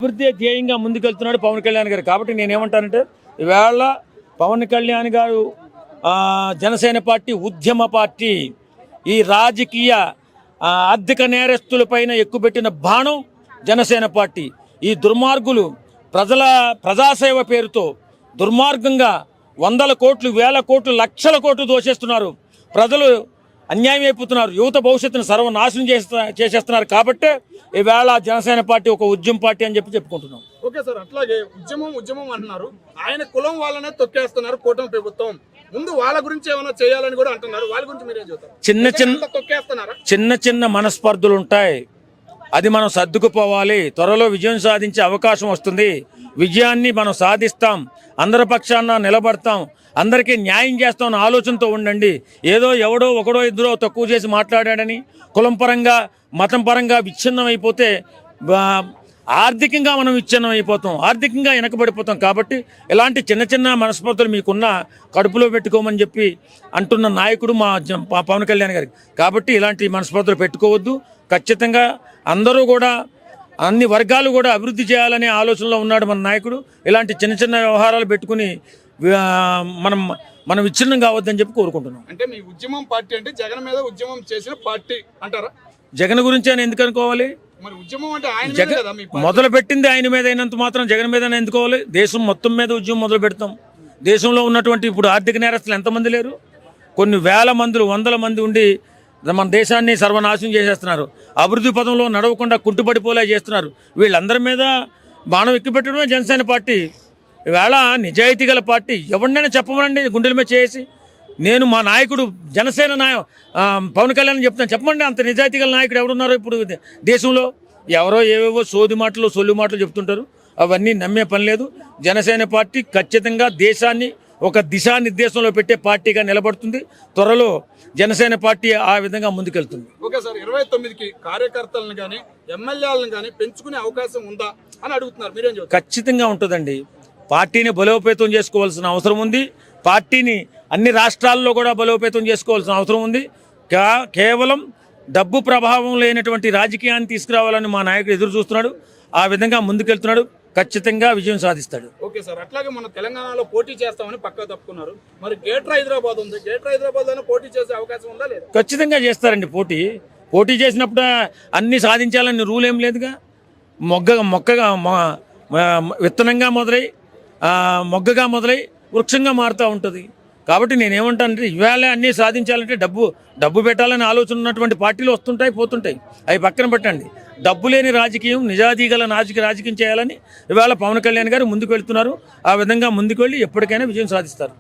అభివృద్ధి ధ్యేయంగా ముందుకెళ్తున్నాడు పవన్ కళ్యాణ్ గారు. కాబట్టి నేనేమంటానంటే ఈవేళ పవన్ కళ్యాణ్ గారు జనసేన పార్టీ ఉద్యమ పార్టీ. ఈ రాజకీయ ఆర్థిక నేరస్తులపైన ఎక్కుపెట్టిన బాణం జనసేన పార్టీ. ఈ దుర్మార్గులు ప్రజాసేవ పేరుతో దుర్మార్గంగా వందల కోట్లు, వేల కోట్లు, లక్షల కోట్లు దోచేస్తున్నారు. ప్రజలు అన్యాయం అయిపోతున్నారు. యువత భవిష్యత్తును సర్వనాశనం చేసేస్తున్నారు. కాబట్టే ఈవేళ జనసేన పార్టీ ఒక ఉద్యమ పార్టీ అని చెప్పుకుంటున్నాం. ఓకే సార్, అట్లాగే ఉద్యమం అంటున్నారు. ఆయన కులం వాళ్ళనే తొక్కేస్తున్నారు కూటమి ప్రభుత్వం. ముందు వాళ్ళ గురించి ఏమైనా చేయాలని కూడా అంటున్నారు. వాళ్ళ గురించి మీరేం చెప్తారు? చిన్న చిన్న మనస్పర్ధలు ఉంటాయి. అది మనం సర్దుకుపోవాలి. త్వరలో విజయం సాధించే అవకాశం వస్తుంది. విజయాన్ని మనం సాధిస్తాం. అందరి పక్షాన నిలబడతాం. అందరికీ న్యాయం చేస్తామన్న ఆలోచనతో ఉండండి. ఏదో ఎవడో ఒకడో ఇద్దరో తక్కువ చేసి మాట్లాడాడని కులం పరంగా మతం పరంగా విచ్ఛిన్నం అయిపోతే ఆర్థికంగా మనం విచ్ఛిన్నం అయిపోతాం, ఆర్థికంగా వెనకబడిపోతాం. కాబట్టి ఇలాంటి చిన్న చిన్న మనస్పర్ధలు మీకున్న కడుపులో పెట్టుకోమని చెప్పి అంటున్న నాయకుడు మా పవన్ కళ్యాణ్ గారికి. కాబట్టి ఇలాంటి మనస్పర్ధలు పెట్టుకోవద్దు. ఖచ్చితంగా అందరూ కూడా అన్ని వర్గాలు కూడా అభివృద్ధి చేయాలనే ఆలోచనలో ఉన్నాడు మన నాయకుడు. ఇలాంటి చిన్న చిన్న వ్యవహారాలు పెట్టుకుని మనం విచ్ఛిన్నం కావద్దని చెప్పి కోరుకుంటున్నాం. అంటే మీ ఉద్యమం పార్టీ అంటే జగన్ మీద ఉద్యమం చేసిన పార్టీ అంటారా? జగన్ గురించి ఆయన ఎందుకు అనుకోవాలి? మరి ఉద్యమం అంటే ఆయన మొదలు పెట్టింది ఆయన మీద అయినంత మాత్రం జగన్ మీద ఎందుకోవాలి? దేశం మొత్తం మీద ఉద్యమం మొదలు పెడతాం. దేశంలో ఉన్నటువంటి ఇప్పుడు ఆర్థిక నేరస్తులు ఎంతమంది లేరు? కొన్ని వేల మంది, వందల మంది ఉండి మన దేశాన్ని సర్వనాశనం చేసేస్తున్నారు. అభివృద్ధి పదంలో నడవకుండా కుంటుపడిపోలే చేస్తున్నారు. వీళ్ళందరి మీద బాణం ఎక్కిపెట్టడమే జనసేన పార్టీ. ఈవేళ నిజాయితీ గల పార్టీ. ఎవరినైనా చెప్పమనండి గుండెల మీద చేసి. నేను మా నాయకుడు జనసేన పవన్ కళ్యాణ్ చెప్తాను, చెప్పమండి. అంత నిజాయితీ గల నాయకుడు ఎవరున్నారో ఇప్పుడు దేశంలో? ఎవరో ఏవేవో సోది మాటలు, సొల్లు మాటలు చెప్తుంటారు. అవన్నీ నమ్మే పని లేదు. జనసేన పార్టీ ఖచ్చితంగా దేశాన్ని ఒక దిశానిర్దేశంలో పెట్టే పార్టీగా నిలబడుతుంది. త్వరలో జనసేన పార్టీ ఆ విధంగా ముందుకెళ్తుంది. ఓకే సార్, 29కి కార్యకర్తలను కానీ ఎమ్మెల్యేలను కానీ పెంచుకునే అవకాశం ఉందా అని అడుగుతున్నారు. మీరేం చెప్తారు? ఖచ్చితంగా ఉంటుందండి. పార్టీని బలోపేతం చేసుకోవాల్సిన అవసరం ఉంది. పార్టీని అన్ని రాష్ట్రాల్లో కూడా బలోపేతం చేసుకోవాల్సిన అవసరం ఉంది. కేవలం డబ్బు ప్రభావం లేనటువంటి రాజకీయాన్ని తీసుకురావాలని మా నాయకుడు ఎదురు చూస్తున్నాడు. ఆ విధంగా ముందుకెళ్తున్నాడు. ఖచ్చితంగా విజయం సాధిస్తాడు. ఓకే సార్, అట్లాగే మన తెలంగాణలో పోటీ చేస్తామని పక్కా తప్పుకున్నారు. మరి గ్రేటర్ హైదరాబాద్ ఉంది. గ్రేటర్ హైదరాబాద్ లో పోటీ చేసే అవకాశం ఉందా లేదా? ఖచ్చితంగా చేస్తారండి. పోటీ చేసినప్పుడు అన్ని సాధించాలని రూల్ ఏం లేదుగా. మొక్కగా విత్తనంగా మొదలై మొగ్గగా మొదలై వృక్షంగా మారుతూ ఉంటుంది. కాబట్టి నేనేమంటానంటే ఇవాళ అన్నీ సాధించాలంటే డబ్బు పెట్టాలని ఆలోచన ఉన్నటువంటి పార్టీలు వస్తుంటాయి, పోతుంటాయి. అవి పక్కన పెట్టండి. డబ్బు లేని రాజకీయం, నిజాయితీ గల రాజకీయం చేయాలని ఇవాళ పవన్ కళ్యాణ్ గారు ముందుకు వెళ్తున్నారు. ఆ విధంగా ముందుకు వెళ్ళి ఎప్పటికైనా విజయం సాధిస్తారు.